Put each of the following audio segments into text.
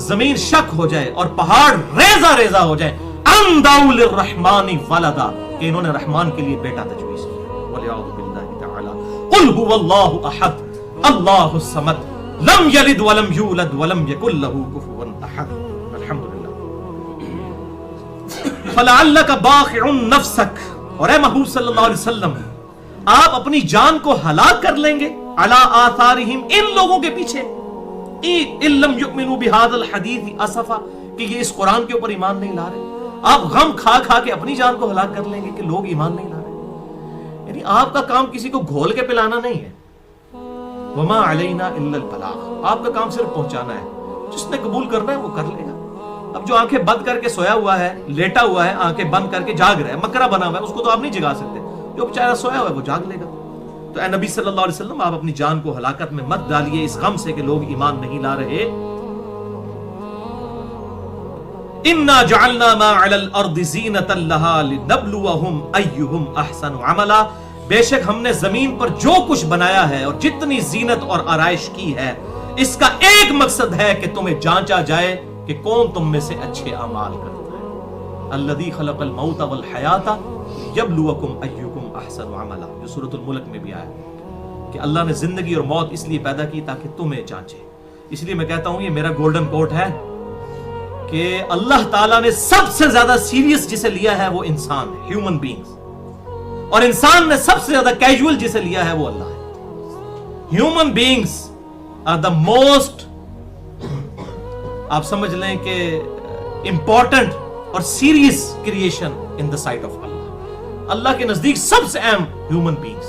زمین شک ہو جائے اور پہاڑ ریزہ ریزہ ہو جائے ان دعوا للرحمن ولدا کہ انہوں نے رحمان کے لیے بیٹا تجویز کیا. ولیعوذ باللہ تعالی. قل هو اللہ احد اللہ الصمد لم یلد ولم یولد ولم یکن له کفوا احد. الحمدللہ. فلعلک باخع نفسک، اور اے محبوب صلی اللہ علیہ وسلم آپ اپنی جان کو ہلاک کر لیں گے علی آثارہم ان لوگوں کے پیچھے، ان لم یؤمنوا بہذا الحدیث اسفا کہ یہ اس قرآن کے اوپر ایمان نہیں لا رہے. آپ غم کھا کھا کے اپنی جان کو ہلاک کر لیں گے کہ لوگ ایمان نہیں لا رہے. یعنی آپ کا کام کسی کو گھول کے پلانا نہیں ہے. وما علینا الا البلاغ، آپ کا کام صرف پہنچانا ہے. جس نے قبول کرنا ہے وہ کر لے گا. اب جو آنکھیں بند کر کے سویا ہوا ہے، لیٹا ہوا ہے، آنکھیں بند کر کے جاگ رہا ہے، مکرا بنا ہوا ہے، اس کو تو آپ نہیں جگا سکتے. جو بیچارہ سویا ہوا ہے وہ جاگ لے گا. تو اے نبی صلی اللہ علیہ وسلم آپ اپنی جان کو ہلاکت میں مت ڈالیے اس غم سے کہ لوگ ایمان نہیں لا رہے. انا جعلنا ما علی الارض زینۃ لها لنبلوہم ایہم احسن عملا، بے شک ہم نے زمین پر جو کچھ بنایا ہے اور جتنی زینت اور آرائش کی ہے اس کا ایک مقصد ہے کہ تمہیں جانچا جائے کہ کون تم میں سے اچھے اعمال کرتا ہے. الذی خلق الموت والحیات یبلوکم ایکم احسن عملا، جو سورۃ الملک میں بھی آیا کہ اللہ نے زندگی اور موت اس لیے پیدا کی تاکہ تمہیں جانچے. اس لیے میں کہتا ہوں یہ میرا گولڈن کوٹ ہے کہ اللہ تعالیٰ نے سب سے زیادہ سیریس جسے لیا ہے وہ انسان ہے، ہیومن بینگز، اور انسان نے سب سے زیادہ کیجول جسے لیا ہے وہ اللہ ہے. Human beings are the most, آپ سمجھ لیں کہ امپورٹنٹ اور serious creation in the sight of Allah. Allah کے نزدیک سب سے اہم ہیومن بینگز.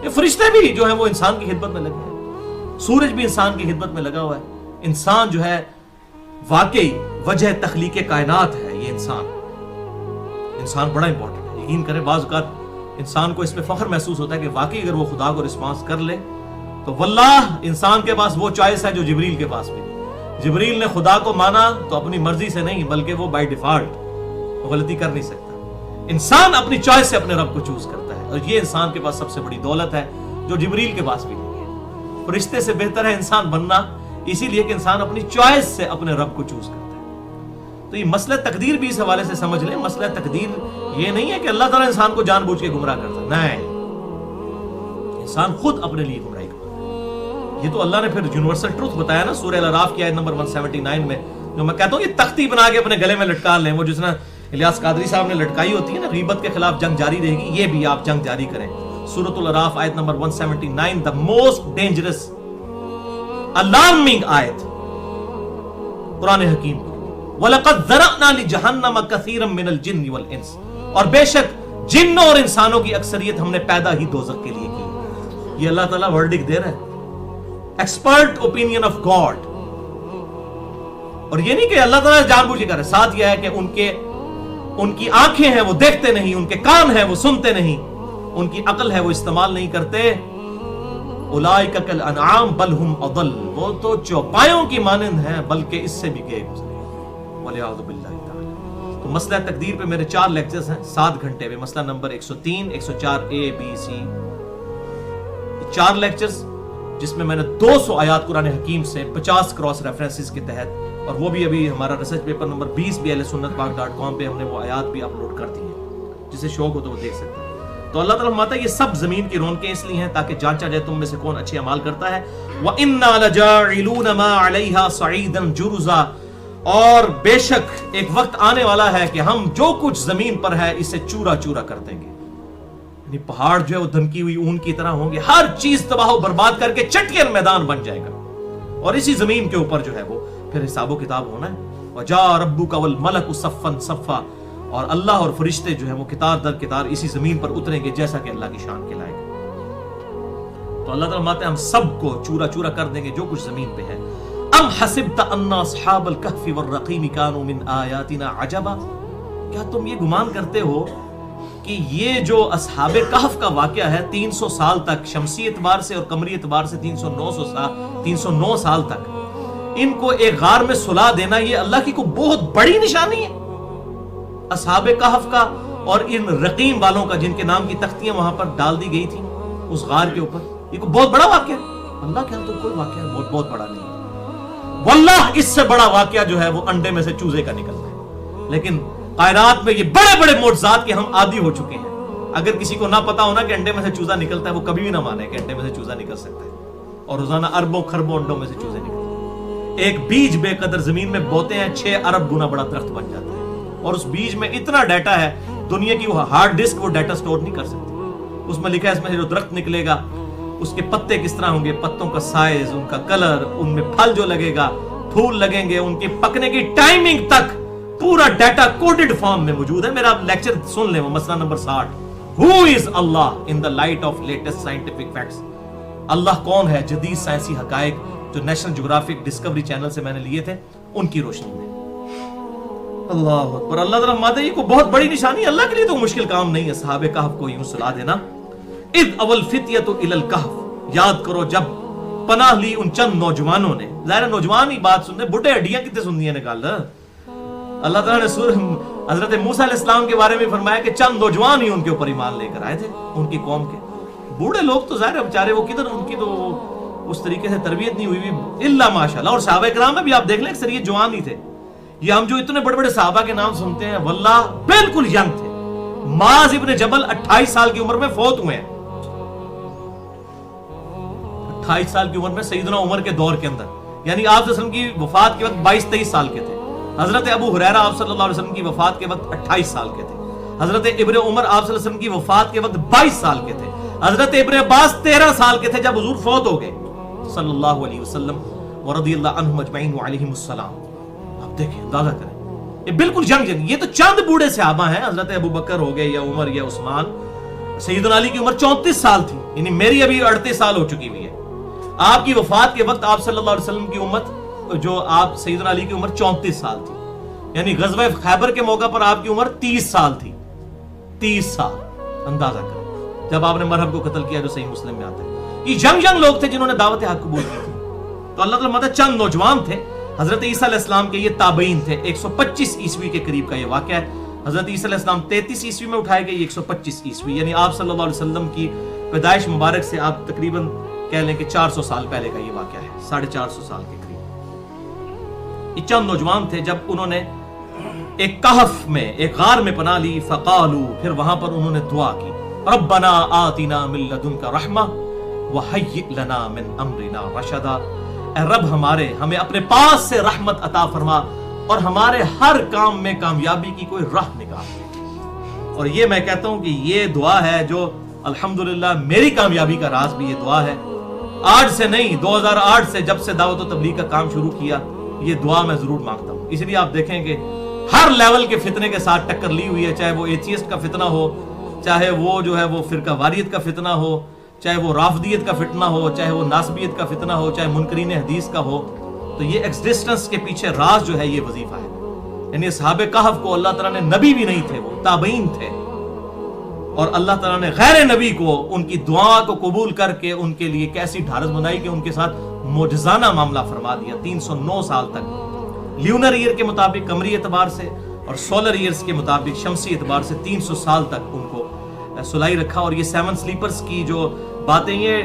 یہ فرشتے بھی جو ہیں وہ انسان کی خدمت میں لگے ہیں، سورج بھی انسان کی خدمت میں لگا ہوا ہے. انسان جو ہے واقعی وجہ تخلیق کائنات ہے. یہ انسان بڑا امپورٹنٹ ہے. یقین کریں بعض اوقات انسان کو اس پہ فخر محسوس ہوتا ہے کہ واقعی اگر وہ خدا کو رسپانس کر لے تو واللہ انسان کے پاس وہ چوائس ہے جو جبریل کے پاس بھی نہیں. جبریل نے خدا کو مانا تو اپنی مرضی سے نہیں بلکہ وہ بائی ڈیفالٹ غلطی کر نہیں سکتا. انسان اپنی چوائس سے اپنے رب کو چوز کرتا ہے، اور یہ انسان کے پاس سب سے بڑی دولت ہے جو جبریل کے پاس بھی نہیں ہے. فرشتے سے بہتر ہے انسان بننا، اسی لیے کہ انسان اپنی چوائس سے اپنے رب کو چوز کرتا ہے. تو یہ مسئلہ تقدیر بھی اس حوالے سے سمجھ لیں. مسئلہ تقدیر یہ نہیں ہے کہ اللہ تعالیٰ انسان کو جان بوجھ کے گمراہ کرتا ہے، نہیں، انسان خود اپنے لیے گمراہی کرتا ہے. یہ تو اللہ نے پھر یونیورسل ٹروتھ بتایا نا سورہ الاعراف کی آیت نمبر 179 میں، جو میں کہتا ہوں یہ تختی بنا کے اپنے گلے میں لٹکا لیں. وہ جس نے الیاس قادری صاحب نے لٹکائی ہوتی ہے نا، غیبت کے خلاف جنگ جاری رہے گی، یہ بھی آپ جنگ جاری کریں. سورۃ الاعراف آیت number 179، the most dangerous alarming آیت قرآن حکیم کی. وَلَقَدْ ذَرَأْنَا لِجَهَنَّمَ كَثِيرًا مِنَ الْجِنِّ وَالْإِنسِ، اور بے شک جنوں اور انسانوں کی اکثریت ہم نے پیدا ہی دوزخ کے لیے کی. یہ اللہ تعالیٰ ورڈکٹ دے رہا ہے، ایکسپرٹ اوپینین آف گاڈ. اور یہ نہیں کہ اللہ تعالیٰ جان بوجھ کے کر رہے، ساتھ یہ ہے کہ ان کی آنکھیں ہیں وہ دیکھتے نہیں، ان کے کان ہیں وہ سنتے نہیں، ان کی عقل ہے وہ استعمال نہیں کرتے. اولئک کالانعام بل ہم اضل، وہ تو چوپایوں کی مانند ہیں بلکہ اس سے بھی گئے گزرے. ولیعوذ باللہ تعالی. تو مسئلہ تقدیر پہ میرے 4 لیکچرز ہیں 7 گھنٹے میں. مسئلہ number 103 104 A B C، 4 lectures جس میں میں نے 200 آیات قرآن حکیم سے 50 کراس ریفرنسز کے تحت، اور وہ بھی ابھی ہمارا ریسرچ پیپر نمبر 20 بھی ahlsunnatpak.com پہ ہم نے وہ آیات بھی اپلوڈ کر دی ہیں، جسے شوق ہو تو وہ دیکھ سکتے ہیں. تو اللہ تعالیٰ فرماتا ہے یہ سب زمین کی رونقیں اس لیے ہیں تاکہ جانچا جائے تم میں سے کون اچھے اعمال کرتا ہے. وَإِنَّا لَجَاعِلُونَ مَا عَلَيْهَا صَعِيدًا جُرُزًا، اور بے شک ایک وقت آنے والا ہے کہ ہم جو کچھ زمین پر ہے اسے چورا چورا کر دیں گے. یعنی پہاڑ جو ہے وہ دھمکی ہوئی اون کی طرح ہوں گے، ہر چیز تباہ و برباد کر کے چٹکن میدان بن جائے گا، اور اسی زمین کے اوپر جو ہے وہ پھر حساب و کتاب ہونا ہے. وَجَاءَ رَبُّكَ وَالْمَلَكُ صَفًّا صَفًّا، اور اللہ اور فرشتے جو ہیں وہ قطار در قطار اسی زمین پر اتریں گے جیسا کہ اللہ کی شان کے لائق ہے. تو اللہ تعالیٰ ماتے ہم سب کو چورا چورا کر دیں گے جو کچھ زمین پہ ہے. ام حسبت ان اصحاب الکہف والرقیم کانوا من آیاتنا عجبا، کیا تم یہ گمان کرتے ہو کہ یہ جو اصحاب کہف کا واقعہ ہے 300 سال تک شمسی اعتبار سے اور قمری اعتبار سے 309 سال تک ان کو ایک غار میں سلا دینا یہ اللہ کی کوئی بہت بڑی نشانی ہے؟ اصحاب کہف کا اور ان رقیم والوں کا جن کے نام کی تختیاں وہاں پر ڈال دی گئی تھیں اس غار کے اوپر، یہ کوئی بہت بڑا واقعہ ہے؟ اللہ کے ہاں تو کوئی واقعہ بہت بڑا نہیں ہے. واللہ اس سے بڑا واقعہ جو ہے وہ انڈے میں سے چوزے کا نکلنا ہے. لیکن کائنات میں یہ بڑے بڑے معجزات کے ہم عادی ہو چکے ہیں. اگر کسی کو نہ پتا ہونا کہ انڈے میں سے چوزا نکلتا ہے، وہ کبھی بھی نہ مانے کہ انڈے میں سے چوزا نکل سکتا ہے. اور روزانہ اربوں خربوں انڈوں میں سے چوزے نکلتے ہیں. ایک بیج بے قدر زمین میں بوتے ہیں، 6 ارب گنا بڑا درخت بن جاتا ہے. اور اس بیج میں اتنا ڈیٹا ہے، دنیا کی وہ ہارڈ ڈسک وہ ڈیٹا سٹور نہیں کر سکتی. اس میں لکھا ہے اس میں جو درخت نکلے گا اس کے پتے کس طرح ہوں گے، پتوں کا سائز، ان کا کلر، ان میں پھل جو لگے گا، پھول لگیں گے، ان کے پکنے کی ٹائمنگ تک پورا ڈیٹا کوڈڈ فارم میں موجود ہے. میرا لیکچر سن لیں، وہ مسئلہ number 60. Who is Allah in the light of latest scientific facts؟ اللہ کون ہے جدید سائنسی حقائق جو نیشنل جغرافک ڈسکوری چینل سے میں نے لیے تھے ان کی روشنی میں. اللہ اکبر. اللہ تعالیٰ مادہ یہ کو بہت بڑی نشانی. اللہ کے لیے تو مشکل کام نہیں ہے اصحاب کہف کو یوں سلا دینا. اذ اول فتیۃ الی الکہف، یاد کرو جب پناہ لی ان چند نوجوانوں نے. ظاہر نوجوان ہی بات سنتے، بڈھے ہڈیاں کتنے سنتی ہیں نکال. اللہ تعالیٰ نے حضرت موسیٰ علیہ السلام کے بارے میں فرمایا کہ چند نوجوان ہی ان کے اوپر ایمان لے کر آئے تھے ان کی قوم کے. بوڑھے لوگ تو ظاہر ہے بیچارے وہ کدھر، ان کی تو اس طریقے سے تربیت نہیں ہوئی الا ماشاءاللہ. اور صحابہ کرام میں بھی آپ دیکھ لیں اکثر یہ جوان ہی تھے. یہ ہم جو اتنے بڑے بڑے صحابہ کے نام سنتے ہیں واللہ بالکل ینگ تھے. معاذ ابن جبل 28 سال کی عمر میں فوت ہوئے ہیں. 28 سال کی عمر میں سیدنا عمر کے دور کے اندر، یعنی آپ صلی اللہ علیہ وسلم کی وفات کے وقت 22-23 سال کے تھے. حضرت ابو ہریرہ آپ صلی اللہ علیہ وسلم کی وفات کے وقت 28 سال کے تھے. حضرت ابن عمر آپ صلی اللہ علیہ وسلم کی وفات کے وقت 22 سال کے تھے. حضرت ابن عباس 13 سال کے تھے جب حضور فوت ہو گئے صلی اللہ علیہ وسلم ورضی اللہ عنہم اجمعین وعلیہم السلام. آپ دیکھیں، اندازہ کریں، یہ بالکل جنگ. یہ تو چند بوڑھے صحابہ ہیں. حضرت ابو بکر ہو گئے یا عمر یا عثمان. سیدنا علی کی عمر 34 سال تھی، یعنی میری ابھی 38 سال ہو چکی ہوئی ہے. آپ کی وفات کے وقت آپ صلی اللہ علیہ وسلم کی امت جو آپ سیدنا علی کی عمر 34 سال تھی، یعنی غزوہ خیبر کے موقع پر آپ کی عمر 30 سال تھی. 30 سال اندازہ کریں جب آپ نے مرحب کو قتل کیا جو صحیح مسلم میں آتا ہے. یہ جنگ لوگ تھے جنہوں نے دعوت حق قبول کی تھی. تو اللہ تعالیٰ مدد چند نوجوان تھے. حضرت عیسیٰ علیہ السلام کے یہ تابعین تھے. 125 عیسوی کے قریب کا یہ واقعہ ہے. حضرت عیسیٰ علیہ السلام 33 عیسوی میں اٹھائے گئے، 125 عیسوی، یعنی آپ صلی اللہ علیہ وسلم کی پیدائش مبارک سے آپ تقریباً کہہ لیں کہ 400 سال پہلے کا یہ واقعہ ہے. 450 سال کے قریب یہ چند نوجوان تھے جب انہوں نے ایک کہف میں، ایک غار میں پناہ لی. فقالو، پھر وہاں پر انہوں نے دعا کی، ربنا آتنا من لدنک رحمہ وہیئ لنا من امرنا رشدا. اے رب ہمارے، ہمیں اپنے پاس سے رحمت عطا فرما اور ہمارے ہر کام میں کامیابی کی کوئی راہ نکال. اور یہ میں کہتا ہوں کہ یہ دعا ہے جو الحمدللہ میری کامیابی کا راز بھی یہ دعا ہے. آج سے نہیں، 2008 سے جب سے دعوت و تبلیغ کا کام شروع کیا یہ دعا میں ضرور مانگتا ہوں. اس لیے آپ دیکھیں کہ ہر لیول کے فتنے کے ساتھ ٹکر لی ہوئی ہے، چاہے وہ ایتھیسٹ کا فتنہ ہو، چاہے وہ جو ہے وہ فرقہ واریت کا فتنہ ہو، چاہے وہ رافضیت کا فتنہ ہو، چاہے وہ ناسبیت کا فتنہ ہو، چاہے منکرین حدیث کا ہو. تو یہ ایگزسٹنس کے پیچھے راز جو ہے یہ وظیفہ ہے. یعنی اصحاب کہف کو اللہ تعالیٰ نے نبی بھی نہیں تھے، وہ تابعین تھے، اور اللہ تعالیٰ نے غیر نبی کو ان کی دعا کو قبول کر کے ان کے لیے کیسی ڈھارس بنائی کہ ان کے ساتھ معجزانہ معاملہ فرما دیا. 309 سال تک لیونر ایئر کے مطابق قمری اعتبار سے اور سولر ایئرز کے مطابق شمسی اعتبار سے 300 سال تک ان کو سلائی رکھا. اور یہ 7 سلیپرز کی جو باتیں یہ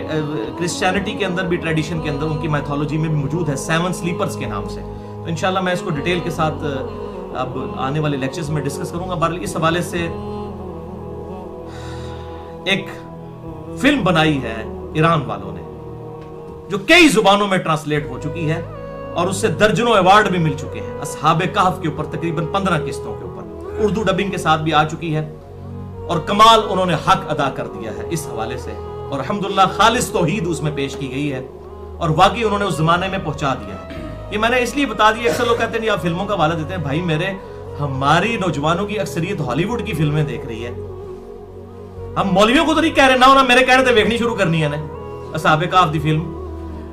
کرسچینٹی کے اندر بھی، ٹریڈیشن کے اندر، ان کی میتھولوجی میں بھی موجود ہے 7 سلیپرز کے نام سے. تو انشاءاللہ میں اس کو ڈیٹیل کے ساتھ اب آنے والے لیکچرز میں ڈسکس کروں گا. بہرحال اس حوالے سے ایک فلم بنائی ہے ایران والوں نے جو کئی زبانوں میں ٹرانسلیٹ ہو چکی ہے اور اس سے درجنوں ایوارڈ بھی مل چکے ہیں. اصحاب کہف کے اوپر تقریباً 15 قسطوں کے اوپر اردو ڈبنگ کے ساتھ بھی آ چکی ہے اور کمال انہوں نے حق ادا کر دیا ہے اس حوالے سے. اور الحمدللہ خالص توحید اس میں پیش کی گئی ہے اور واقعی انہوں نے اس زمانے میں پہنچا دیا ہے. یہ میں نے اس لیے بتا دیا، اکثر لوگ کہتے ہیں آپ فلموں کا حوالہ دیتے ہیں. بھائی میرے، ہماری نوجوانوں کی اکثریت ہالی ووڈ کی فلمیں دیکھ رہی ہے. ہم مولویوں کو تو نہیں کہہ رہے، نہ میرے کہنے سے دیکھنی شروع کرنی ہے نا اصحاب کہف دی فلم.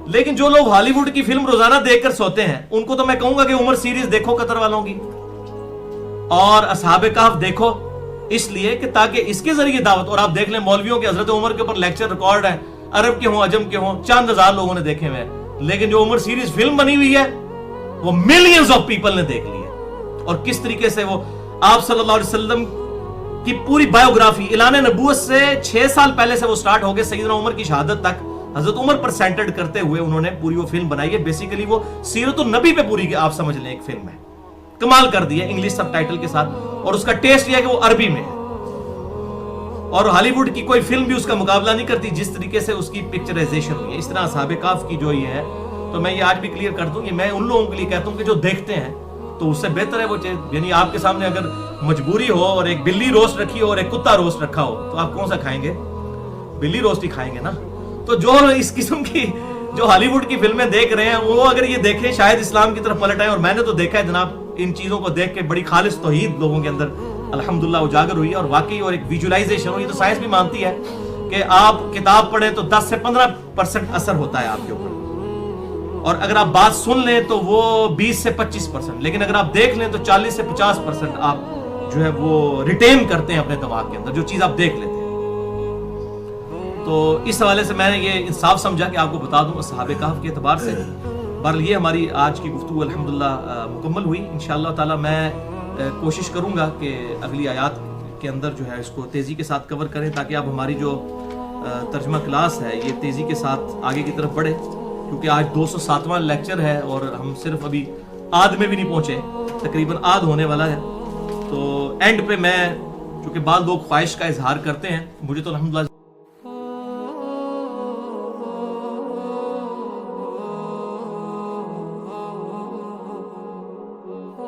لیکن جو لوگ ہالی ووڈ کی فلم روزانہ دیکھ کر سوتے ہیں ان کو تو میں کہوں گا کہ عمر سیریز دیکھو قطر والوں کی، اور اصحاب کہف دیکھو، اس لیے کہ تاکہ اس کے ذریعے دعوت. اور آپ دیکھ لیں مولویوں کے حضرت عمر کے اوپر لیکچر ریکارڈ ہے، عرب کے ہوں عجم کے ہوں، چند ہزار لوگوں نے دیکھے ہوئے ہیں. لیکن جو عمر سیریز فلم بنی ہوئی ہے وہ ملینز آف پیپل نے دیکھ لی ہے. اور کس طریقے سے وہ آپ صلی اللہ علیہ وسلم کی پوری بایوگرافی اعلان نبوت سے 6 سال پہلے سے وہ سٹارٹ ہو گئے سیدنا عمر کی شہادت تک حضرت عمر پر سینٹرڈ کرتے ہوئے انہوں نے پوری وہ فلم بنائی ہے. بیسیکلی وہ سیرت النبی پہ پوری آپ سمجھ لیں ایک فلم ہے, کمال کر دی ہے انگلش سب ٹائٹل کے ساتھ, اور اس کا ٹیسٹ یہ ہے کہ وہ عربی میں ہے, اور ہالی ووڈ کی کوئی فلم بھی اس کا مقابلہ نہیں کرتی جس طریقے سے اس کی پکچرائزیشن ہوئی ہے. اس طرح اصحاب کہف کی جو یہ ہے, تو میں یہ آج بھی کلیئر کر دوں کہ میں ان لوگوں کے لیے کہتا ہوں کہ جو دیکھتے ہیں تو اس سے بہتر ہے وہ چیز, یعنی آپ کے سامنے اگر مجبوری ہو اور ایک بلی روسٹ رکھی ہو اور ایک کتا روسٹ رکھا ہو تو آپ کون سا کھائیں گے؟ بلی روسٹ ہی کھائیں گے نا. تو جو اس قسم کی جو ہالی ووڈ کی فلمیں دیکھ رہے ہیں وہ اگر یہ دیکھیں شاید اسلام کی طرف پلٹ آئیں. اور میں نے تو دیکھا ہے جناب ان چیزوں کو دیکھ کے بڑی خالص توحید لوگوں کے اندر الحمدللہ اجاگر ہوئی ہے, اور واقعی اور ایک ویژولائزیشن ہوئی. تو سائنس بھی مانتی ہے کہ آپ کتاب پڑھیں تو 10 سے 15% اثر ہوتا ہے آپ کے اوپر, اور اگر آپ بات سن لیں تو وہ 20 سے 25%, لیکن اگر آپ دیکھ لیں تو 40 سے 50% آپ جو ہے وہ ریٹین کرتے ہیں اپنے دماغ کے اندر جو چیز آپ دیکھ لیتے ہیں. تو اس حوالے سے میں نے یہ انصاف سمجھا کہ آپ کو بتا دوں اصحاب کہف کے اعتبار سے. بہرحال یہ ہماری آج کی گفتگو الحمدللہ مکمل ہوئی. انشاءاللہ تعالی میں کوشش کروں گا کہ اگلی آیات کے اندر جو ہے اس کو تیزی کے ساتھ کور کریں تاکہ اب ہماری جو ترجمہ کلاس ہے یہ تیزی کے ساتھ آگے کی طرف بڑھے, کیونکہ آج 207واں لیکچر ہے اور ہم صرف ابھی آدھ میں بھی نہیں پہنچے, تقریباً آدھ ہونے والا ہے. تو اینڈ پہ میں چونکہ بعض لوگ خواہش کا اظہار کرتے ہیں, مجھے تو الحمدللہ